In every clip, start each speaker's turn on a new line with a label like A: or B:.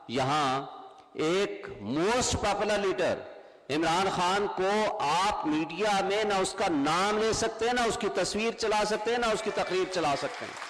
A: یہاں ایک most popular leader Imran Khan کو آپ میڈیا میں نہ اس کا نام لے سکتے ہیں، نہ اس کی تصویر چلا سکتے ہیں، نہ اس کی تقریر چلا سکتے ہیں۔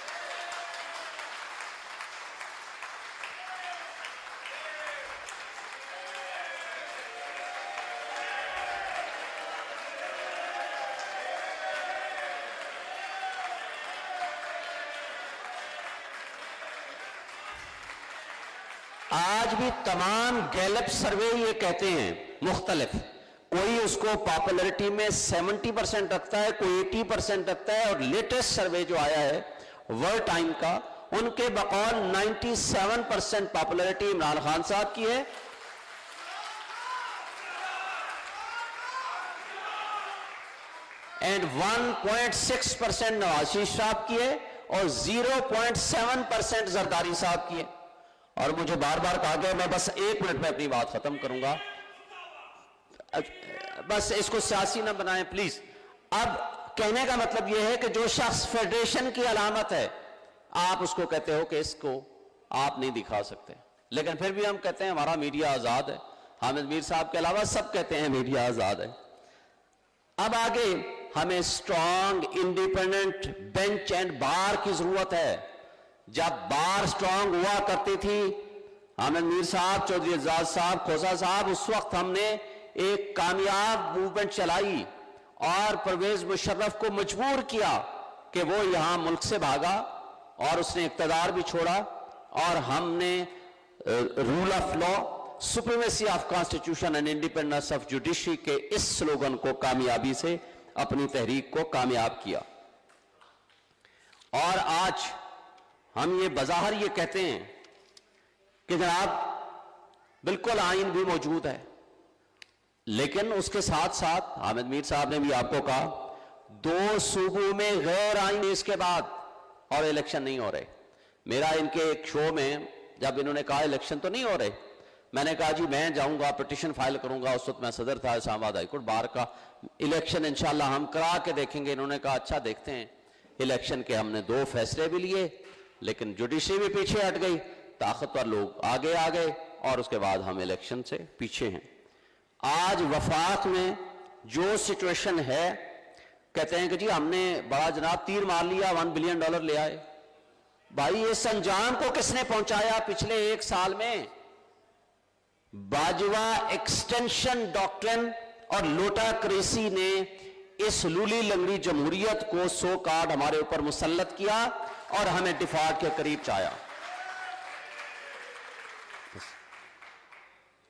A: آج بھی تمام گیلپ سروے یہ کہتے ہیں مختلف، کوئی اس کو پاپولرٹی میں 70% رکھتا ہے، کوئی 80% رکھتا ہے، اور لیٹسٹ سروے جو آیا ہے ورلڈ ٹائم کا، ان کے بقول 97% پاپولرٹی عمران خان صاحب کی ہے، اینڈ 1.6% نواز شریف صاحب کی ہے، اور 0.7% زرداری صاحب کی ہے۔ اور مجھے بار بار کہا گیا، میں بس 1 منٹ میں اپنی بات ختم کروں گا، بس اس کو سیاسی نہ بنائیں پلیز۔ اب کہنے کا مطلب یہ ہے کہ جو شخص فیڈریشن کی علامت ہے، آپ اس کو کہتے ہو کہ اس کو آپ نہیں دکھا سکتے، لیکن پھر بھی ہم کہتے ہیں ہمارا میڈیا آزاد ہے۔ حامد میر صاحب کے علاوہ سب کہتے ہیں میڈیا آزاد ہے۔ اب آگے ہمیں اسٹرانگ انڈیپینڈنٹ بینچ اینڈ بار کی ضرورت ہے۔ جب بار سٹرونگ ہوا کرتی تھی، حامد میر صاحب، چودھری اعزاز صاحب، کھوسا صاحب، اس وقت ہم نے ایک کامیاب موومنٹ چلائی اور پرویز مشرف کو مجبور کیا کہ وہ یہاں ملک سے بھاگا، اور اس نے اقتدار بھی چھوڑا، اور ہم نے rule of law, supremacy of constitution and independence of judiciary کے اس سلوگن کو کامیابی سے اپنی تحریک کو کامیاب کیا۔ اور آج ہم یہ بظاہر یہ کہتے ہیں کہ جناب بالکل آئین بھی موجود ہے، لیکن اس کے ساتھ ساتھ حامد میر صاحب نے بھی آپ کو کہا 2 صوبوں میں غیر آئین اس کے بعد اور الیکشن نہیں ہو رہے۔ میرا ان کے ایک شو میں جب انہوں نے کہا الیکشن تو نہیں ہو رہے، میں نے کہا جی میں جاؤں گا پٹیشن فائل کروں گا، اس وقت میں صدر تھا اسلام آباد ہائی کورٹ بار کا، الیکشن انشاءاللہ ہم کرا کے دیکھیں گے۔ انہوں نے کہا اچھا دیکھتے ہیں۔ الیکشن کے ہم نے 2 فیصلے بھی لیے، لیکن جوڈیشری بھی پیچھے ہٹ گئی، طاقتور لوگ آگے آ گئے، اور اس کے بعد ہم الیکشن سے پیچھے ہیں۔ آج وفاق میں جو سچویشن ہے، کہتے ہیں کہ جی ہم نے بڑا جناب تیر مار لیا، $1 بلین لے آئے۔ بھائی اس انجام کو کس نے پہنچایا پچھلے 1 سال میں؟ باجوہ ایکسٹینشن ڈاکٹرن اور لوٹا کریسی نے اس لولی لنگڑی جمہوریت کو سو کارڈ ہمارے اوپر مسلط کیا اور ہمیں ڈیفالٹ کے قریب چایا۔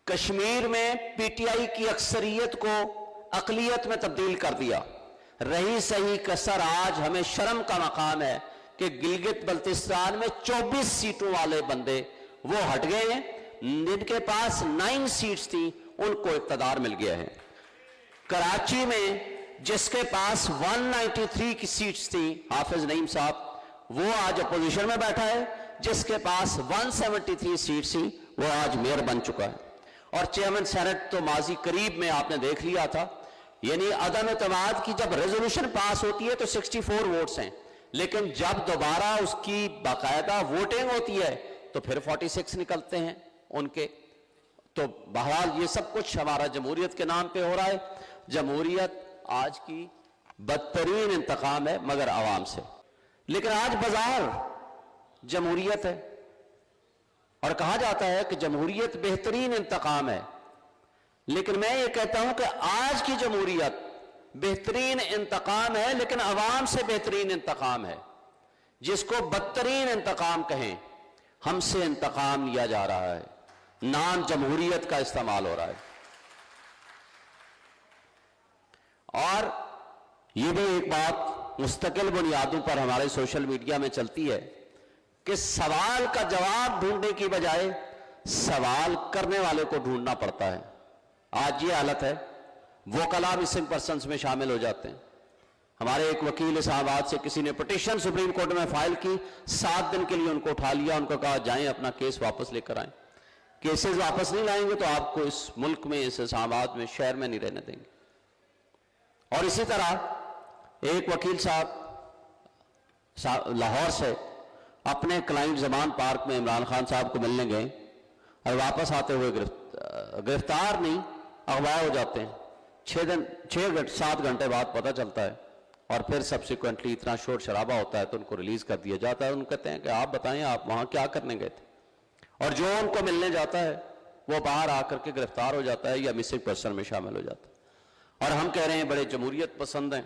A: کشمیر میں پی ٹی آئی کی اکثریت کو اقلیت میں تبدیل کر دیا۔ رہی صحیح کسر آج ہمیں شرم کا مقام ہے کہ گلگت بلتستان میں 24 سیٹوں والے بندے وہ ہٹ گئے ہیں، جن کے پاس 9 سیٹس تھیں ان کو اقتدار مل گیا ہے۔ کراچی میں جس کے پاس 193 کی سیٹس تھیں، حافظ نعیم صاحب، وہ آج اپوزیشن میں بیٹھا ہے، جس کے پاس 173 سیٹس تھیں وہ آج میئر بن چکا ہے۔ اور چیئرمین سینٹ تو ماضی قریب میں آپ نے دیکھ لیا تھا، یعنی عدم اعتماد کی جب ریزولوشن پاس ہوتی ہے تو 64 ووٹس ہیں، لیکن جب دوبارہ اس کی باقاعدہ ووٹنگ ہوتی ہے تو پھر 46 نکلتے ہیں ان کے۔ تو بہرحال یہ سب کچھ ہمارا جمہوریت کے نام پہ ہو رہا ہے۔ جمہوریت آج کی بدترین انتقام ہے مگر عوام سے، لیکن آج بظاہر جمہوریت ہے، اور کہا جاتا ہے کہ جمہوریت بہترین انتقام ہے، لیکن میں یہ کہتا ہوں کہ آج کی جمہوریت بہترین انتقام ہے لیکن عوام سے بہترین انتقام ہے۔ جس کو بدترین انتقام کہیں، ہم سے انتقام لیا جا رہا ہے، نام جمہوریت کا استعمال ہو رہا ہے۔ اور یہ بھی ایک بات مستقل بنیادوں پر ہمارے سوشل میڈیا میں چلتی ہے کہ سوال کا جواب ڈھونڈنے کی بجائے سوال کرنے والے کو ڈھونڈنا پڑتا ہے۔ آج یہ حالت ہے، وکلاء مسنگ پرسنز میں شامل ہو جاتے ہیں۔ ہمارے ایک وکیل اسلام آباد سے کسی نے پٹیشن سپریم کورٹ میں فائل کی، 7 دن کے لیے ان کو اٹھا لیا، ان کو کہا جائیں اپنا کیس واپس لے کر آئیں، کیسز واپس نہیں لائیں گے تو آپ کو اس ملک میں، اس اسلام آباد میں، شہر میں نہیں رہنے دیں گے۔ اور اسی طرح ایک وکیل صاحب لاہور سے اپنے کلائنٹ زمان پارک میں عمران خان صاحب کو ملنے گئے، اور واپس آتے ہوئے گرفتار نہیں اغوا ہو جاتے ہیں. 7 گھنٹے بعد پتہ چلتا ہے اور پھر سبسیکوینٹلی اتنا شور شرابہ ہوتا ہے تو ان کو ریلیز کر دیا جاتا ہے. ان کو کہتے ہیں کہ آپ بتائیں آپ وہاں کیا کرنے گئے تھے, اور جو ان کو ملنے جاتا ہے وہ باہر آ کر کے گرفتار ہو جاتا ہے یا مسنگ پرسن میں شامل ہو جاتا ہے. اور ہم کہہ رہے ہیں بڑے جمہوریت پسند ہیں,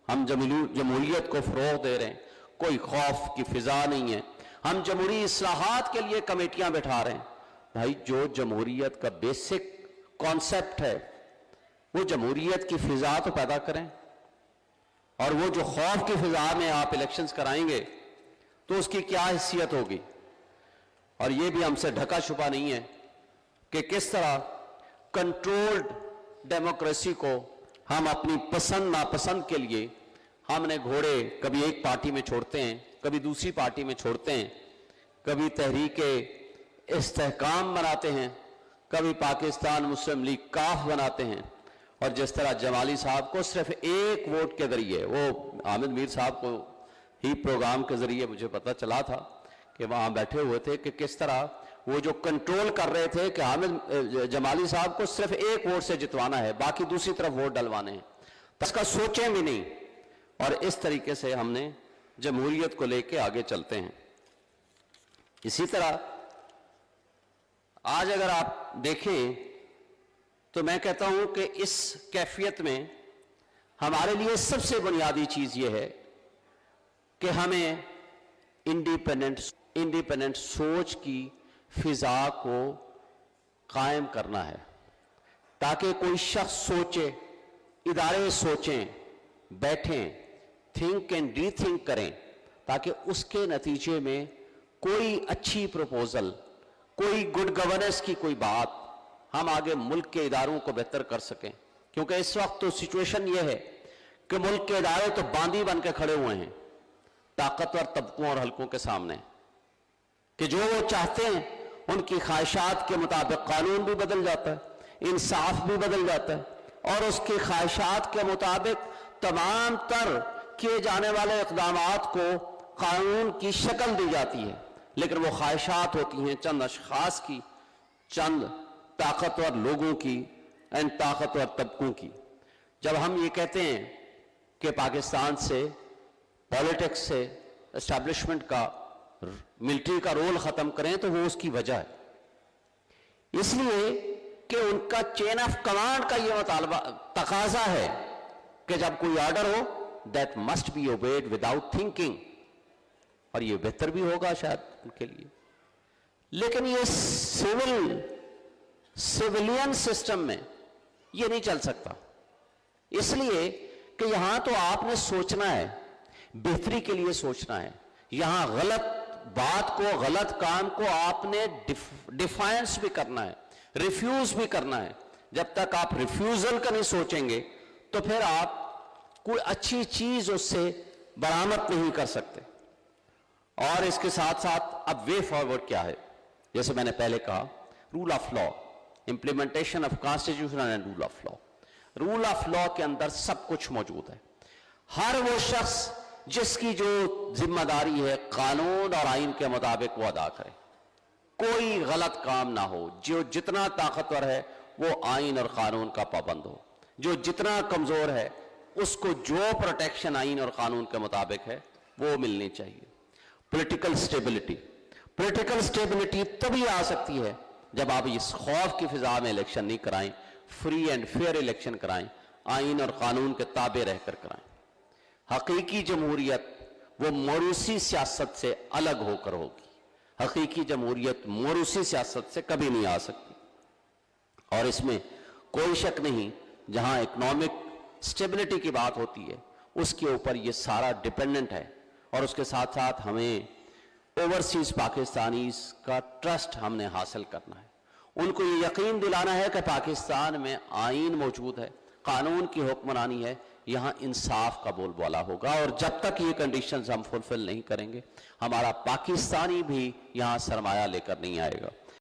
A: ہم جمہوریت کو فروغ دے رہے ہیں, کوئی خوف کی فضا نہیں ہے, ہم جمہوری اصلاحات کے لیے کمیٹیاں بٹھا رہے ہیں. بھائی جو جمہوریت کا بیسک کانسیپٹ ہے وہ جمہوریت کی فضا تو پیدا کریں, اور وہ جو خوف کی فضا میں آپ الیکشنز کرائیں گے تو اس کی کیا حیثیت ہوگی. اور یہ بھی ہم سے ڈھکا چھپا نہیں ہے کہ کس طرح کنٹرولڈ ڈیموکریسی کو ہم اپنی پسند ناپسند کے لیے ہم نے گھوڑے کبھی ایک پارٹی میں چھوڑتے ہیں, کبھی دوسری پارٹی میں چھوڑتے ہیں, کبھی تحریک استحکام بناتے ہیں, کبھی پاکستان مسلم لیگ کاف بناتے ہیں. اور جس طرح جمالی صاحب کو صرف ایک ووٹ کے ذریعے, وہ حامد میر صاحب کو ہی پروگرام کے ذریعے مجھے پتہ چلا تھا کہ وہاں بیٹھے ہوئے تھے کہ کس طرح وہ جو کنٹرول کر رہے تھے کہ حامد جمالی صاحب کو صرف ایک ووٹ سے جتوانا ہے, باقی دوسری طرف ووٹ ڈلوانے ہیں. اس کا سوچیں بھی نہیں, اور اس طریقے سے ہم نے جمہوریت کو لے کے آگے چلتے ہیں. اسی طرح آج اگر آپ دیکھیں تو میں کہتا ہوں کہ اس کیفیت میں ہمارے لیے سب سے بنیادی چیز یہ ہے کہ ہمیں انڈیپینڈنٹ سوچ کی فضا کو قائم کرنا ہے, تاکہ کوئی شخص سوچے, ادارے سوچیں, بیٹھیں, تھنک اینڈ ری تھنک کریں, تاکہ اس کے نتیجے میں کوئی اچھی پروپوزل, کوئی گڈ گورننس کی کوئی بات ہم آگے ملک کے اداروں کو بہتر کر سکیں. کیونکہ اس وقت تو سچویشن یہ ہے کہ ملک کے ادارے تو باندھی بن کے کھڑے ہوئے ہیں طاقتور طبقوں اور حلقوں کے سامنے, کہ جو وہ چاہتے ہیں ان کی خواہشات کے مطابق قانون بھی بدل جاتا ہے, انصاف بھی بدل جاتا ہے, اور اس کی خواہشات کے مطابق تمام تر کیے جانے والے اقدامات کو قانون کی شکل دی جاتی ہے. لیکن وہ خواہشات ہوتی ہیں چند اشخاص کی, چند طاقتور لوگوں کی, طاقتور طبقوں کی. جب ہم یہ کہتے ہیں کہ پاکستان سے, پولیٹکس سے, اسٹیبلشمنٹ کا, ملٹری کا رول ختم کریں, تو وہ اس کی وجہ ہے اس لیے کہ ان کا چین آف کمانڈ کا یہ مطالبہ تقاضا ہے کہ جب کوئی order who that must be obeyed without thinking, اور یہ بہتر بھی ہوگا شاید ان کے لیے. لیکن یہ سیولین سسٹم میں یہ نہیں چل سکتا, اس لیے کہ یہاں تو آپ نے سوچنا ہے, بہتری کے لیے سوچنا ہے. یہاں غلط بات کو, غلط کام کو آپ نے ڈیفائنس بھی کرنا ہے, ریفیوز بھی کرنا ہے. جب تک آپ ریفیوزل کا نہیں سوچیں گے تو پھر آپ کوئی اچھی چیز اس سے برآمد نہیں کر سکتے. اور اس کے ساتھ ساتھ اب وے فارورڈ کیا ہے؟ جیسے میں نے پہلے کہا, rule of law, implementation of constitution and rule of law. Rule of law کے اندر سب کچھ موجود ہے. ہر وہ شخص جس کی جو ذمہ داری ہے قانون اور آئین کے مطابق وہ ادا کرے, کوئی غلط کام نہ ہو. جو جتنا طاقتور ہے وہ آئین اور قانون کا پابند ہو, جو جتنا کمزور ہے اس کو جو پروٹیکشن آئین اور قانون کے مطابق ہے وہ ملنی چاہیے. پولیٹیکل سٹیبلٹی تبھی آ سکتی ہے جب آپ اس خوف کی فضا میں الیکشن نہیں کرائیں, فری اینڈ فیئر الیکشن کرائیں, آئین اور قانون کے تابع رہ کر کرائیں. حقیقی جمہوریت وہ موروثی سیاست سے الگ ہو کر ہوگی. حقیقی جمہوریت موروثی سیاست سے کبھی نہیں آ سکتی, اور اس میں کوئی شک نہیں. جہاں اکنامک سٹیبلٹی کی بات ہوتی ہے اس کے اوپر یہ سارا ڈیپینڈنٹ ہے, اور اس کے ساتھ ساتھ ہمیں اوورسیز پاکستانیز کا ٹرسٹ ہم نے حاصل کرنا ہے. ان کو یہ یقین دلانا ہے کہ پاکستان میں آئین موجود ہے, قانون کی حکمرانی ہے, یہاں انصاف کا بول بالا ہوگا. اور جب تک یہ کنڈیشنز ہم فلفل نہیں کریں گے ہمارا پاکستانی بھی یہاں سرمایہ لے کر نہیں آئے گا.